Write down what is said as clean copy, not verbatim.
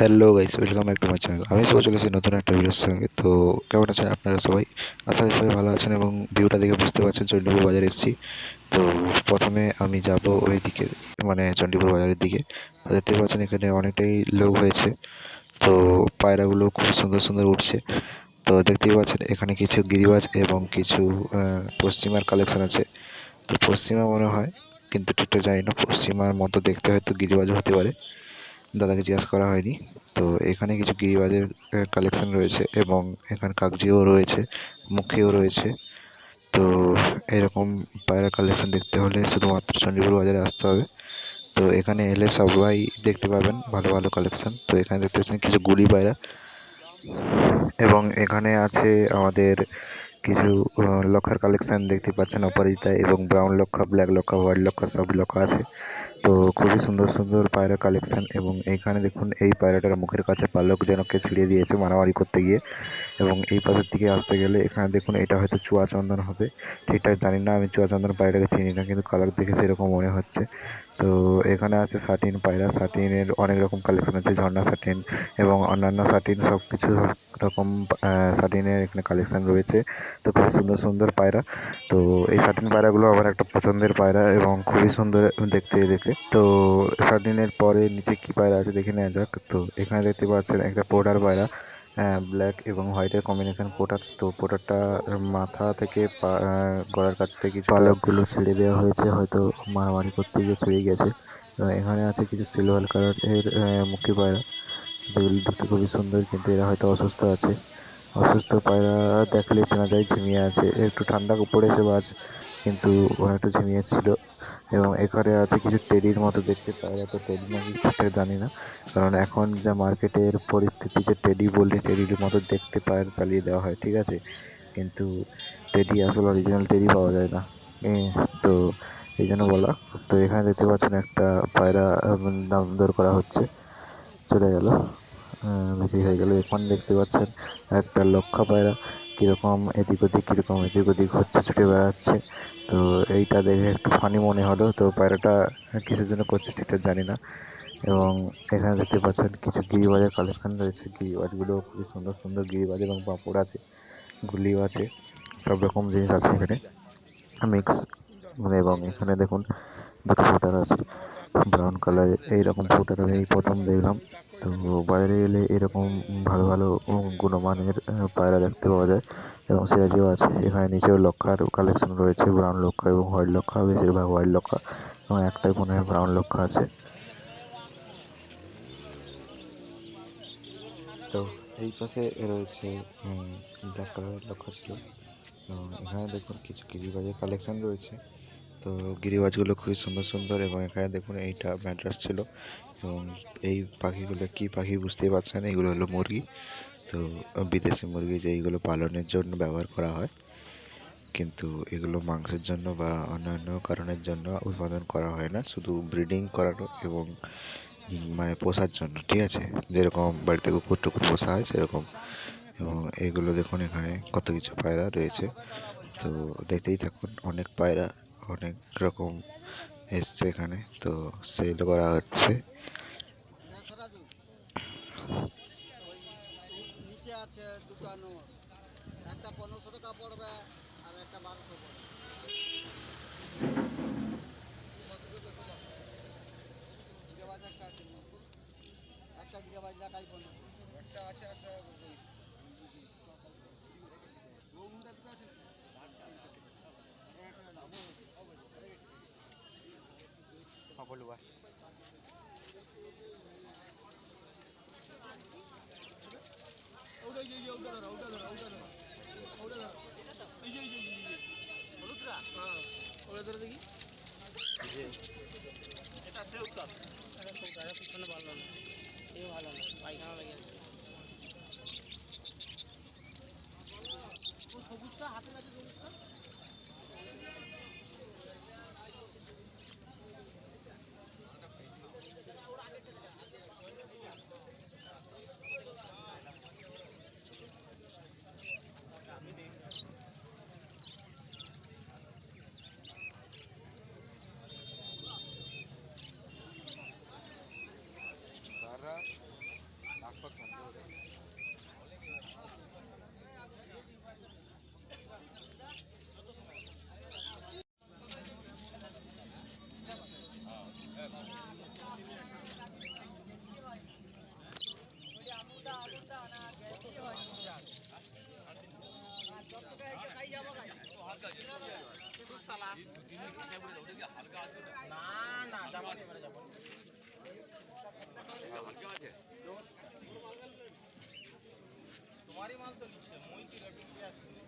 Hello guys, welcome back to my channel. আমি সবাই চলেছি নতুন একটা ভিডিওর সঙ্গে। তো কেমন আছেন আপনারা সবাই? আশা করি সবাই ভালো আছেন এবং ভিউটা দেখে বুঝতে পারছেন চণ্ডীপুর বাজারে এসেছি। তো প্রথমে আমি যাব ওই দিকে, মানে চণ্ডীপুর বাজারের দিকে। তো দেখতে পাচ্ছেন এখানে অনেকটাই লোক হয়েছে। তো পায়রাগুলো খুব সুন্দর সুন্দর উঠছে। তো দেখতেই পাচ্ছেন এখানে কিছু গিরিবাজ এবং কিছু পশ্চিমার কালেকশন আছে। তো পশ্চিমা মনে হয়, কিন্তু ঠিকঠাক জানি না, পশ্চিমার মতো দেখতে হয়তো গিরিবাজও হতে পারে। দাদাকে জিজ্ঞাসা করা হয়নি। তো এখানে কিছু গিরিবাজের কালেকশন রয়েছে এবং এখানে কাগজিও রয়েছে, মুখিও রয়েছে। তো এরকম পায়রা কালেকশন দেখতে হলে শুধুমাত্র চণ্ডীপুর বাজারে আসতে হবে। তো এখানে এলে সবাই দেখতে পাবেন ভালো ভালো কালেকশন। তো এখানে দেখতে পাচ্ছেন কিছু গুলি পায়রা এবং এখানে আছে আমাদের কিছু লক্ষার কালেকশন দেখতে পাচ্ছেন, অপরাজিতা এবং ব্রাউন লক্ষা, ব্ল্যাক লক্ষা, হোয়াইট লক্ষা, সব লক্ষা আছে। তো খুবই সুন্দর সুন্দর পায়রা কালেকশন। এবং এইখানে দেখুন এই পায়রাটার মুখের কাছে পালক যেন কে ছিঁড়ে দিয়েছে মারামারি করতে গিয়ে। এবং এই পাশের দিকে আসতে গেলে এখানে দেখুন এটা হয়তো চুয়া চন্দন হবে, ঠিকঠাক জানি না, আমি চুয়া চন্দন পায়রাটাকে চিনি না, কিন্তু কালার দেখে সেরকম মনে হচ্ছে। তো এখানে আছে সাটিন পায়রা, সাটিনের অনেক রকম কালেকশন আছে, ঝর্ণা সাটিন এবং অন্যান্য সাটিন, সব কিছু রকম সাটিনের এখানে কালেকশন রয়েছে। তো খুবই সুন্দর সুন্দর পায়রা। তো এই সাটিন পায়রাগুলো আমার একটা পছন্দের পায়রা এবং খুবই সুন্দর দেখতে দেখে। তো সাটিনের পরে নিচে কী পায়রা আছে দেখে নেওয়া যাক। তো এখানে দেখতে পাচ্ছেন একটা পোডার পায়রা, ব্ল্যাক এবং হোয়াইটের কম্বিনেশন পোটার। তো পোটারটা মাথা থেকে গলার কাছ থেকে পালকগুলো ছেড়ে দেওয়া হয়েছে, হয়তো মারামারি করতে গিয়ে ছিঁড়ে গেছে। এখানে আছে কিছু সিলভার কালারের মুখী পায়রা, যেগুলি দেখতে খুবই সুন্দর, কিন্তু এরা হয়তো অসুস্থ আছে। অসুস্থ পায়রা দেখলে চেনা যায় ঝিমিয়ে আছে, একটু ঠান্ডা পড়েছে বাজ, কিন্তু অনেকটা ঝিমিয়ে ছিল। এবং এখানে আছে কিছু টেডির মতো দেখতে পায়রা। তো টেডি নাকি ঠিকঠাক জানি না, কারণ এখন যা মার্কেটের পরিস্থিতি, যে টেডি বললে টেডির মতো দেখতে পায়রা চালিয়ে দেওয়া হয়, ঠিক আছে, কিন্তু টেডি আসলে অরিজিনাল টেডি পাওয়া যায় না। তো এই জন্য বলা। তো এখানে দেখতে পাচ্ছেন একটা পায়রা দাম দর করা হচ্ছে, চলে গেল, বিক্রি হয়ে গেল। এখন দেখতে পাচ্ছেন একটা লক্ষা পায়রা কীরকম এদিক ওদিক, কীরকম এদিক ওদিক হচ্ছে, ছুটে বেড়াচ্ছে। তো এইটা দেখে একটু ফানি মনে হলো। তো পায়রাটা কিসের জন্য করছে ঠিকঠাক জানি না। এবং এখানে দেখতে পাচ্ছেন কিছু গিরিবাজের কালেকশন রয়েছে। গিরিবাজগুলো খুবই সুন্দর সুন্দর গিরিবাজ এবং পাঁপড় আছে, গুলিও আছে, সব রকম জিনিস আছে এখানে মিক্স। এবং এখানে দেখুন দুটো ফুটার আছে ব্রাউন কালারের, এইরকম ফুটার আমি এই প্রথম দেখলাম। তো বাইরে এলে এরকম ভালো ভালো গুণমানের পায়রা দেখতে পাওয়া যায় এবং সিরাজিও আছে। এখানে নিচেও লক্ষার কালেকশন রয়েছে, ব্রাউন লক্ষা এবং হোয়াইট লক্ষা, বেশিরভাগ হোয়াইট লক্ষা, এবং একটাই মনে হয় ব্রাউন লক্ষা আছে। তো এই পাশে রয়েছে ব্ল্যাক কালারের লক্ষা ছিল। এবং এখানে দেখুন কিছু গিরিবাজের কালেকশন রয়েছে। তো গিরিবাজগুলো খুবই সুন্দর সুন্দর। এবং এখানে দেখুন এইটা ম্যাড্রাস ছিল। এবং এই পাখিগুলো কি পাখি বুঝতেই পারছেন, এগুলো হলো মুরগি। তো বিদেশি মুরগি, যেইগুলো পালনের জন্য ব্যবহার করা হয়, কিন্তু এগুলো মাংসের জন্য বা অন্যান্য কারণের জন্য উৎপাদন করা হয় না, শুধু ব্রিডিং করানো এবং মানে পোষার জন্য, ঠিক আছে, যেরকম বাড়িতে কুকুর টুকুর পোষা হয় সেরকম। এবং এগুলো দেখুন এখানে কত কিছু পায়রা রয়েছে। তো দেখতেই থাকুন, অনেক পায়রা অনেক রকম এসছে এখানে, তো সেল করা হচ্ছে। নিচে আছে দুটো নোট, একটা 1500 টাকা পড়বে আর একটা 1200 পড়বে। গিগাবাজ একটা আছে, একটা গিগাবাজ দেখাই 1500, একটা আছে, একটা বলুয়া ওটা যে ওটা ধরো, ওটা ধরো, ওটা ধরো, ওটা ধরো, এই যে হলুদরা, হ্যাঁ ওটা ধরো দেখি। এটা আছে উত্তর, এটা তো গায়ে পিছনে ভালো না, এই ভালো না, পায়খানা লেগে আছে। ও সবুজটা হাতে কাছে, সবুজটা না না যাবো এবারে যাবো তোমারই মাল তো নিচ্ছে মই কি রেটিং দিয়ে আসছি